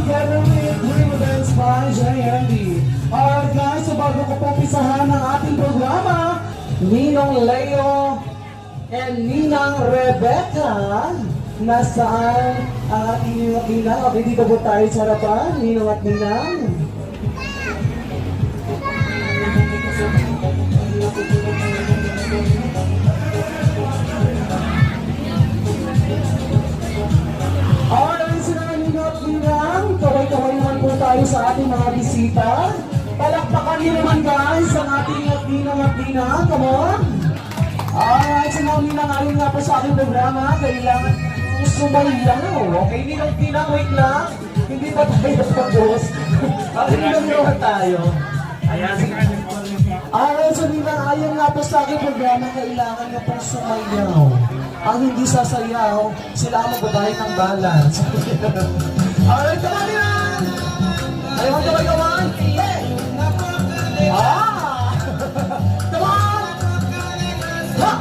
together with Dream Events by JMD. Alright guys, so bago ko po pisahan ang ating programa, Ninong Leo and Ninang Rebecca, nasaan ang ating Ninang? Okay, dito po tayo sa harapan, Ninong at Ninang. Alright, sila Ninong at Ninang, kaway-kaway naman po tayo sa ating mga bisita. Palakpakan niyo naman guys ang ating Ninong at Ninang, come on! Alright, so now Ninang, ayon nga po sa ating programa, kailangan sumayaw. Okay, Ninang, wait lang. Hindi pa tayo tapos. Ninang naman tayo. Ayan, alright, so Ninang, ayon nga po sa ating programa, kailangan nyo pong sumayaw. Ang hindi sasayaw, sila ang magbabayad ng balance. Alright, come on Ninang! Ayaw ka ba gawan? Hey! Ah! Come on! Ha!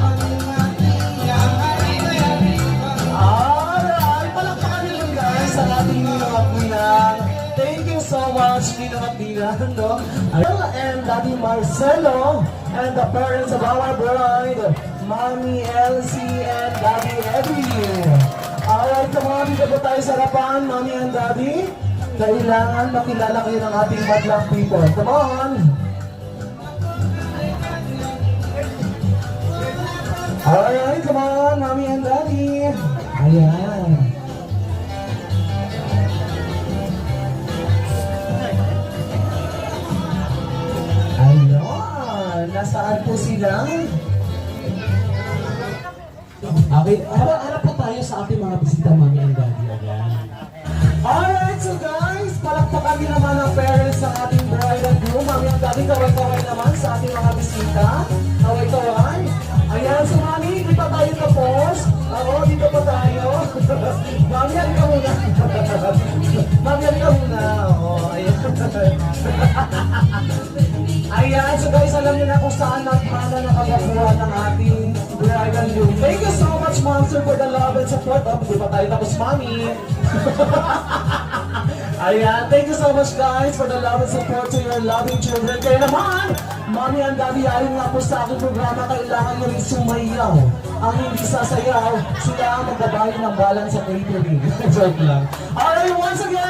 Alright, palakpakan nyo lang guys ang ating Ninong at Ninang. Thank you so much, Ninong at Ninang, no? And Daddy Marcelo and the parents of our bride, Mommy Elsie and Daddy Eddie. Alright, come on, dito po tayo sa harapan, Mommy and Daddy. Kailangan makilala kayo ng ating madlang people. Come on! Alright, come on, Mommy and Daddy. Ayan. Ayan. Nasaan po sila? Okay, harap po tayo sa ating mga bisita, Mommy and Daddy. Ayan. Alright, so guys, palakpakan din naman ang parents ng ating bride and groom. Mami and Daddy, kaway-kaway naman sa ating mga bisita. Kaway-kaway. Ayan, so Mami, hindi pa tayo tapos. Oo, dito pa tayo. Mami, halika muna. Mami, halika muna. Oo, ayan. Ayan, so guys, alam niyo na kung saan at mana nakagawa ng ating bride and groom. Thank you so much, Monster, for the love and support. Oh, hindi pa tayo tapos, Mami. Ayan, thank you so much guys for the love and support to your loving children. Kaya naman, Mommy and Daddy, ayon nga po sa aking programa, kailangan nyo rin sumayaw. Ang hindi sasayaw, sila ang magbabayad ng balance sa catering. Joke lang. Alright, once again,